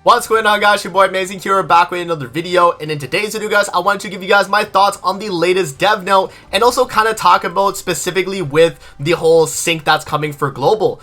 What's going on, guys? Your boy Amazing here, back with another video. And in today's video, guys, I want to give you guys my thoughts on the latest dev note and also kind of talk about specifically with the whole sync that's coming for global.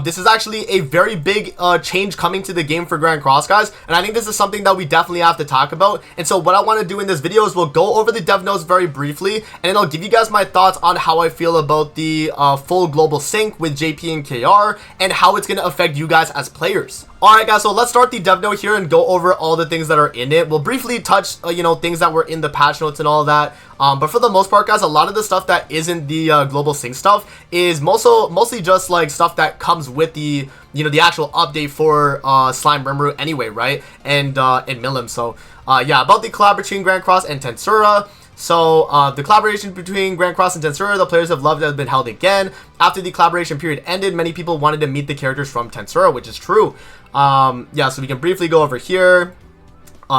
This is actually a very big change coming to the game for Grand Cross, guys, and I think this is something that we definitely have to talk about. And so what I want to do in this video is we'll go over the dev notes very briefly, and then I'll give you guys my thoughts on how I feel about the full global sync with JP and KR and how it's going to affect you guys as players. Alright, guys, so let's start the dev note here and go over all the things that are in it. We'll briefly touch things that were in the patch notes and all that. But for the most part, guys, a lot of the stuff that isn't the global sync stuff is mostly just like stuff that comes with the the actual update for Slime Rimuru anyway, right? And Milim. So yeah, about the collab between Grand Cross and Tensura. So the collaboration between Grand Cross and Tensura, the players have loved, has been held again. After the collaboration period ended, many people wanted to meet the characters from Tensura, which is true. Yeah, so we can briefly go over here.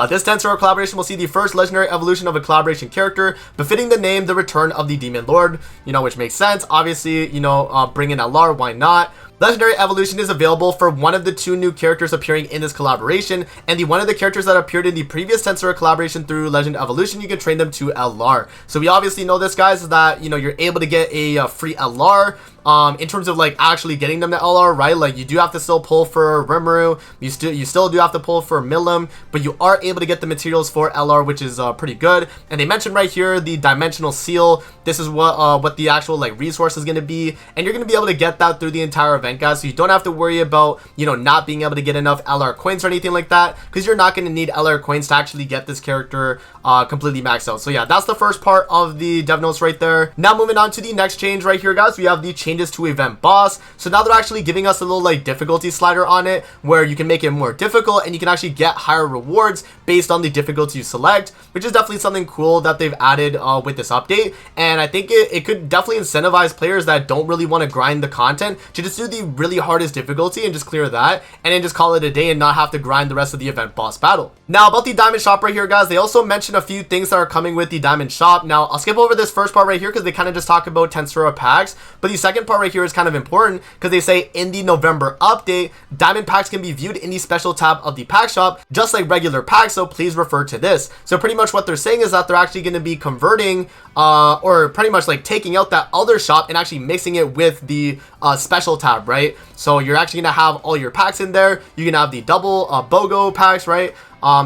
This Tensura collaboration will see the first legendary evolution of a collaboration character, befitting the name, the return of the Demon Lord, which makes sense. Obviously, bring in LR, why not? Legendary evolution is available for one of the two new characters appearing in this collaboration, and one of the characters that appeared in the previous Tensura collaboration through Legend Evolution, you can train them to LR. So we obviously know this, guys, is that you're able to get a free LR. In terms of like actually getting them to LR, right? Like you do have to still pull for Rimuru, you still do have to pull for Milim, but you are able to get the materials for LR, which is pretty good. And they mentioned right here the dimensional seal. This is what the actual like resource is going to be, and you're going to be able to get that through the entire event, guys. So you don't have to worry about not being able to get enough LR coins or anything like that, because you're not going to need LR coins to actually get this character completely maxed out. So yeah, that's the first part of the dev notes right there. Now moving on to the next change right here, guys, we have the changes to event boss. So now they're actually giving us a little like difficulty slider on it, where you can make it more difficult and you can actually get higher rewards based on the difficulty you select, which is definitely something cool that they've added with this update. And I think it could definitely incentivize players that don't really want to grind the content to just do the really hardest difficulty and just clear that and then just call it a day and not have to grind the rest of the event boss battle. Now about the diamond shop right here, guys, they also mentioned a few things that are coming with the diamond shop. Now I'll skip over this first part right here because they kind of just talk about Tensura packs, but the second part right here is kind of important because they say in the November update, diamond packs can be viewed in the special tab of the pack shop just like regular packs, so please refer to this. So pretty much what they're saying is that they're actually going to be converting or pretty much like taking out that other shop and actually mixing it with the special tab, right? So you're actually going to have all your packs in there. You can have the double BOGO packs, right?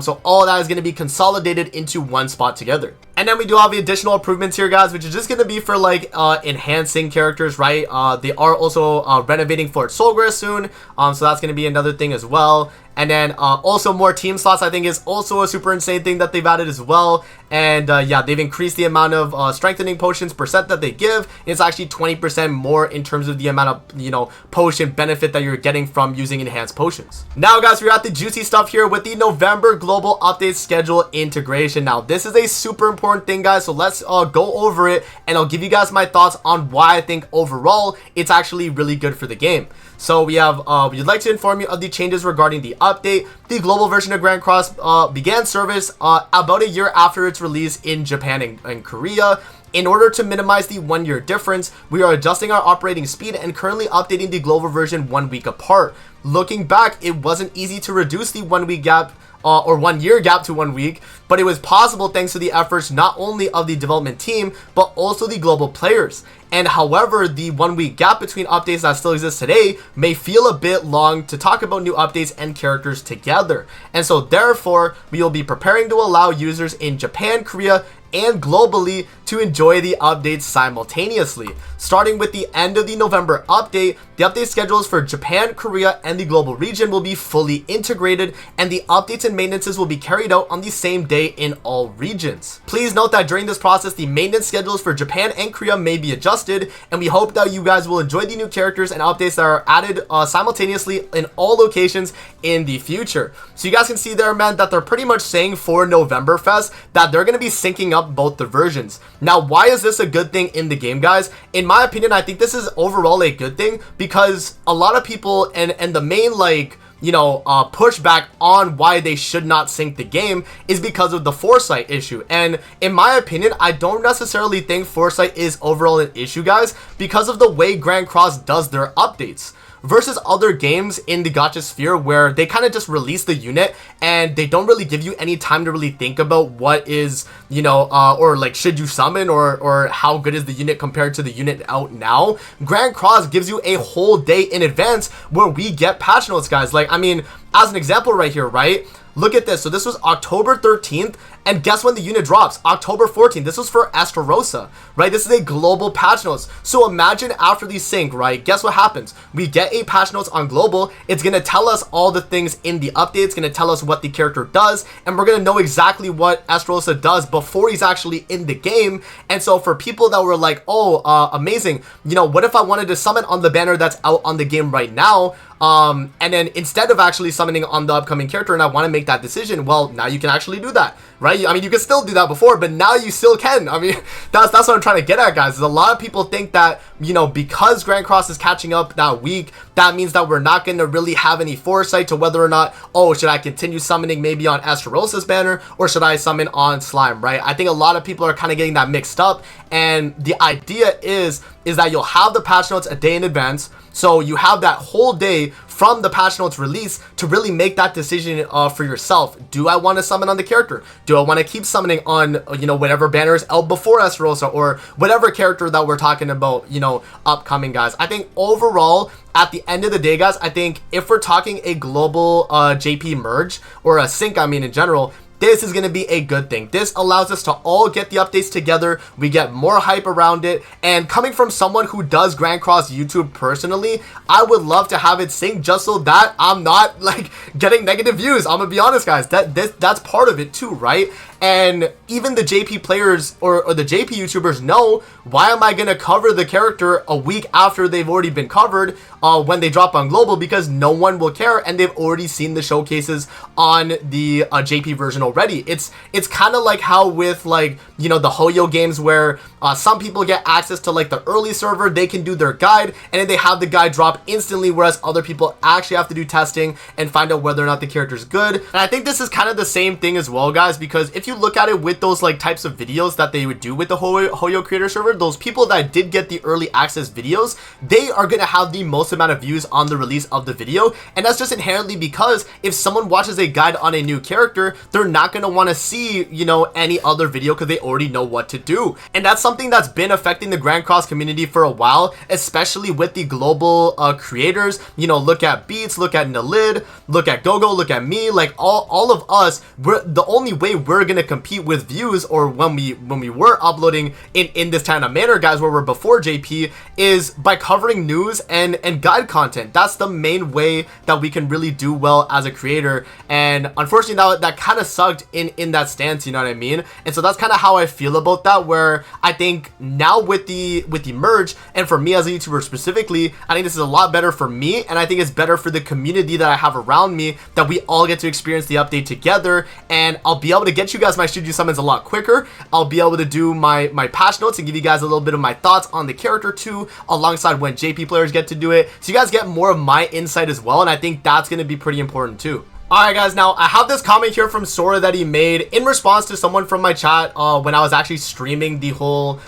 So all that is going to be consolidated into one spot together. And then we do have the additional improvements here, guys, which is just going to be for like enhancing characters, right? They are also renovating Fort Solgras soon, so that's going to be another thing as well. And then also more team slots, I think, is also a super insane thing that they've added as well. And yeah, they've increased the amount of strengthening potions percent that they give. It's actually 20% more in terms of the amount of potion benefit that you're getting from using enhanced potions. Now, guys, we're at the juicy stuff here with the November global update schedule integration. Now this is a super important thing, guys, so let's go over it and I'll give you guys my thoughts on why I think overall it's actually really good for the game. So we have we'd like to inform you of the changes regarding the update. The global version of Grand Cross began service about a year after its release in Japan and Korea. In order to minimize the 1 year difference, we are adjusting our operating speed and currently updating the global version 1 week apart. Looking back, it wasn't easy to reduce the 1 week gap or 1 year gap to 1 week, but it was possible thanks to the efforts not only of the development team, but also the global players. And however, the 1 week gap between updates that still exist today may feel a bit long to talk about new updates and characters together. And so therefore, we will be preparing to allow users in Japan, Korea, and globally to enjoy the updates simultaneously. Starting with the end of the November update, the update schedules for Japan, Korea, and the global region will be fully integrated, and the updates and maintenances will be carried out on the same day in all regions. Please note that during this process, the maintenance schedules for Japan and Korea may be adjusted, and we hope that you guys will enjoy the new characters and updates that are added simultaneously in all locations in the future. So you guys can see there, man, that they're pretty much saying for November Fest that they're going to be syncing up both the versions. Now, why is this a good thing in the game, guys? In my opinion, I think this is overall a good thing because a lot of people and the main like pushback on why they should not sync the game is because of the foresight issue. And in my opinion, I don't necessarily think foresight is overall an issue, guys, because of the way Grand Cross does their updates. versus other games in the gacha sphere where they kind of just release the unit and they don't really give you any time to really think about what is, you know, or like should you summon or how good is the unit compared to the unit out now. Grand Cross gives you a whole day in advance where we get patch notes, guys. Like, I mean, as an example right here, right? Look at this. So this was October 13th, and guess when the unit drops? October 14th. This was for Estarossa, right? This is a global patch notes. So imagine after the sync, right? Guess what happens? We get a patch notes on global. It's going to tell us all the things in the update. It's going to tell us what the character does, and we're going to know exactly what Estarossa does before he's actually in the game. And so for people that were like, oh, amazing, you know, what if I wanted to summon on the banner that's out on the game right now? And then instead of actually summoning on the upcoming character and I want to make that decision, well, now you can actually do that, right? I mean, you can still do that before, but now you still can. I mean, that's what I'm trying to get at, guys. Is a lot of people think that, you know, because Grand Cross is catching up that week, that means that we're not going to really have any foresight to whether or not, oh, should I continue summoning maybe on Esterossa's banner or should I summon on Slime, right? I think a lot of people are kind of getting that mixed up, and the idea is that you'll have the patch notes a day in advance. So you have that whole day from the patch notes release to really make that decision for yourself. Do I want to summon on the character? Do I want to keep summoning on, you know, whatever banner is out before Estarossa or whatever character that we're talking about, you know, upcoming, guys? I think overall, at the end of the day, guys, I think if we're talking a global JP merge or a sync, I mean, in general, this is going to be a good thing. This allows us to all get the updates together. We get more hype around it. And coming from someone who does Grand Cross YouTube personally, I would love to have it sync just so that I'm not like getting negative views. I'm going to be honest, guys. That's part of it too, right? And even the JP players or the JP YouTubers know, why am I going to cover the character a week after they've already been covered when they drop on global? Because no one will care and they've already seen the showcases on the JP version already. It's kind of like how with, like, you know, the Hoyo games where some people get access to like the early server, they can do their guide and then they have the guide drop instantly, whereas other people actually have to do testing and find out whether or not the character is good. And I think this is kind of the same thing as well, guys, because if you look at it with those like types of videos that they would do with the Hoyo creator server, those people that did get the early access videos, they are going to have the most amount of views on the release of the video. And that's just inherently because if someone watches a guide on a new character, they're not going to want to see, you know, any other video because they already know what to do. And that's something that's been affecting the Grand Cross community for a while, especially with the global creators. You know, look at Beats, look at Nalid, look at Gogo, look at me, like all of us. We're the only way we're going to compete with views, or when we were uploading in this kind of manner, guys, where we're before JP, is by covering news and guide content. That's the main way that we can really do well as a creator. And unfortunately that kind of sucked in that stance, you know what I mean? And so that's kind of how I feel about that, where I think now with the merge, and for me as a YouTuber specifically, I think this is a lot better for me, and I think it's better for the community that I have around me, that we all get to experience the update together. And I'll be able to get you guys my Studio Summons a lot quicker. I'll be able to do my patch notes and give you guys a little bit of my thoughts on the character too, alongside when JP players get to do it, so you guys get more of my insight as well. And I think that's going to be pretty important too. Alright, guys, now I have this comment here from Sora that he made in response to someone from my chat when I was actually streaming the whole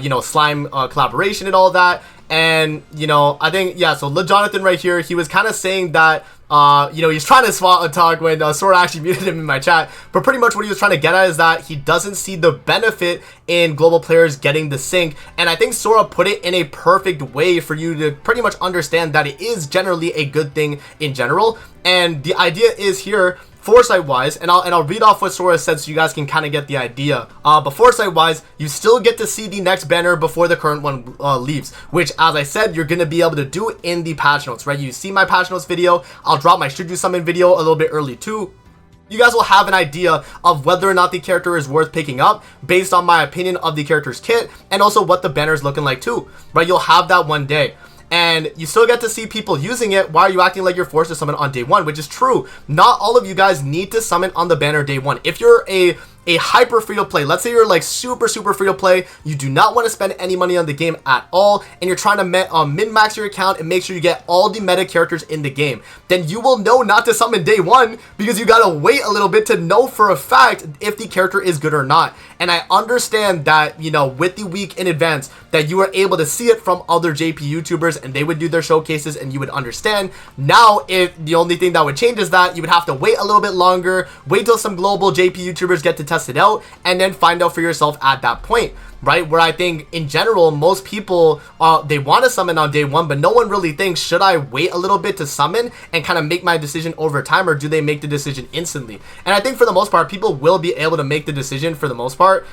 you know, slime collaboration and all that. And, you know, I think, yeah, so Jonathan right here, he was kind of saying that you know, he's trying to swat a talk when Sora actually muted him in my chat. But pretty much what he was trying to get at is that he doesn't see the benefit in global players getting the sync. And I think Sora put it in a perfect way for you to pretty much understand that it is generally a good thing in general. And the idea is here, foresight wise, and I'll read off what Sora said so you guys can kind of get the idea. But foresight wise, you still get to see the next banner before the current one leaves, which, as I said, you're gonna be able to do in the patch notes, right? You see my patch notes video. I'll drop my Should You Summon video a little bit early too. You guys will have an idea of whether or not the character is worth picking up based on my opinion of the character's kit, and also what the banner is looking like too, right? You'll have that one day. And you still get to see people using it. Why are you acting like you're forced to summon on day one? Which is true. Not all of you guys need to summon on the banner day one. If you're a a hyper free to play, let's say you're like super free to play, you do not want to spend any money on the game at all, and you're trying to min-max your account and make sure you get all the meta characters in the game, then you will know not to summon day one because you gotta wait a little bit to know for a fact if the character is good or not. And I understand that, you know, with the week in advance, that you are able to see it from other JP YouTubers and they would do their showcases and you would understand. Now, if the only thing that would change is that you would have to wait a little bit longer, wait till some global JP YouTubers get to test it out, and then find out for yourself at that point, right? Where I think in general, most people, they want to summon on day one, but no one really thinks, should I wait a little bit to summon and kind of make my decision over time, or do they make the decision instantly? And I think for the most part, people will be able to make the decision for the most part,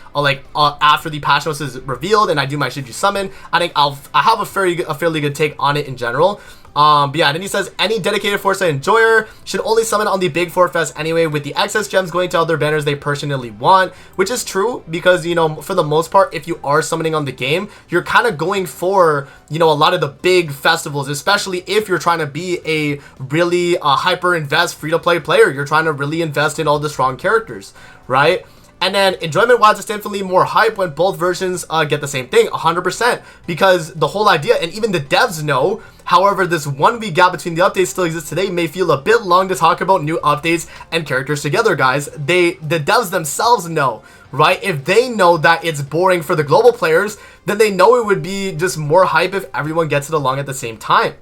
after the patch notes is revealed and I do my should you summon. I think I have a fairly good take on it in general. But yeah, then he says, any dedicated Foresight enjoyer should only summon on the big 4 fest anyway, with the excess gems going to other banners they personally want, which is true because, you know, for the most part, if you are summoning on the game, you're kind of going for, you know, a lot of the big festivals, especially if you're trying to be a really hyper invest free-to-play player. You're trying to really invest in all the strong characters, right? And then enjoyment-wise, it's definitely more hype when both versions get the same thing, 100%, because the whole idea, and even the devs know, however, this 1 week gap between the updates still exists today, may feel a bit long to talk about new updates and characters together, guys. The devs themselves know, right? If they know that it's boring for the global players, then they know it would be just more hype if everyone gets it along at the same time,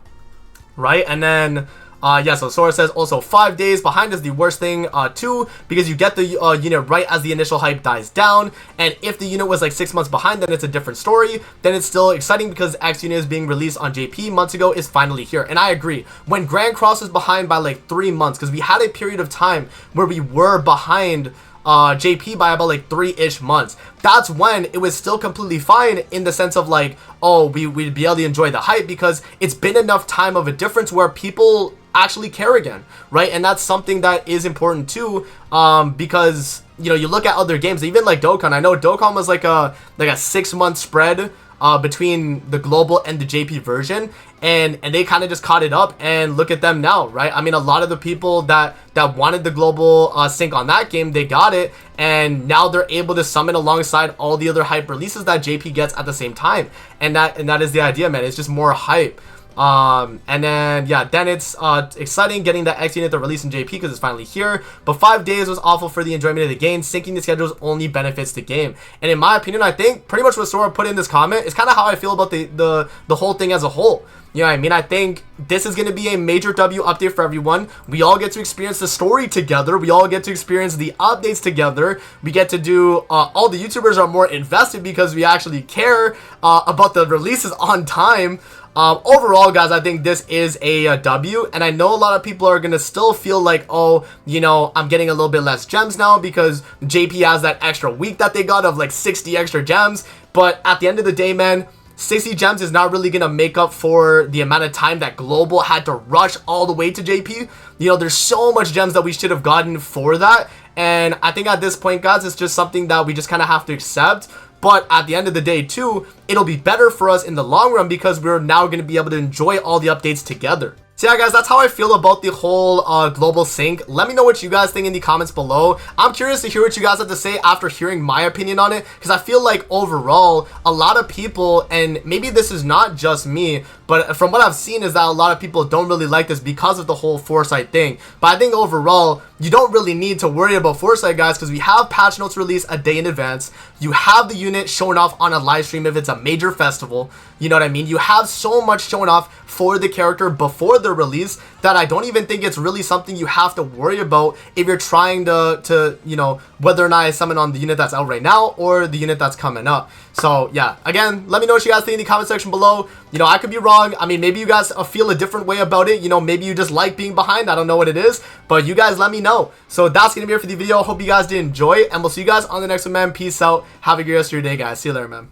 right? And then yeah, so Sora says also 5 days behind is the worst thing too, because you get the unit right as the initial hype dies down, and if the unit was like 6 months behind, then it's a different story. Then it's still exciting because X unit is being released on JP months ago is finally here. And I agree, when Grand Cross is behind by like 3 months, because we had a period of time where we were behind JP by about like 3-ish months, that's when it was still completely fine in the sense of like, oh, we'd be able to enjoy the hype because it's been enough time of a difference where people actually care again, right? And that's something that is important too, because, you know, you look at other games, even like Dokkan. I know Dokkan was like a 6-month spread between the global and the JP version, and they kind of just caught it up, and look at them now, right? I mean, a lot of the people that wanted the global sync on that game, they got it, and now they're able to summon alongside all the other hype releases that JP gets at the same time, and that is the idea, man. It's just more hype. And then yeah, then it's exciting getting that X unit to release in JP because it's finally here. But 5 days was awful for the enjoyment of the game. Syncing the schedules only benefits the game. And in my opinion, I think pretty much what Sora put in this comment is kind of how I feel about the whole thing as a whole. You know what I mean? I think this is going to be a major W update for everyone. We all get to experience the story together. We all get to experience the updates together. We get to do, all the YouTubers are more invested because we actually care about the releases on time. Overall, guys, I think this is a W, and I know a lot of people are going to still feel like, oh, you know, I'm getting a little bit less gems now because JP has that extra week that they got of like 60 extra gems. But at the end of the day, man, 60 gems is not really going to make up for the amount of time that Global had to rush all the way to JP. You know, there's so much gems that we should have gotten for that. And I think at this point, guys, it's just something that we just kind of have to accept. But at the end of the day, too, it'll be better for us in the long run because we're now going to be able to enjoy all the updates together. So yeah, guys, that's how I feel about the whole global sync. Let me know what you guys think in the comments below. I'm curious to hear what you guys have to say after hearing my opinion on it, because I feel like overall, a lot of people, and maybe this is not just me, but from what I've seen is that a lot of people don't really like this because of the whole Foresight thing. But I think overall, you don't really need to worry about Foresight, guys, because we have patch notes released a day in advance. You have the unit shown off on a live stream if it's a major festival. You know what I mean? You have so much shown off for the character before the release that I don't even think it's really something you have to worry about if you're trying to you know, whether or not I summon on the unit that's out right now or the unit that's coming up. So yeah, again, let me know what you guys think in the comment section below. You know, I could be wrong. I mean, maybe you guys feel a different way about it. You know, maybe you just like being behind. I don't know what it is, but you guys let me know. So that's gonna be it for the video. Hope you guys did enjoy, and we'll see you guys on the next one, man. Peace out. Have a great rest of your day, guys. See you later, man.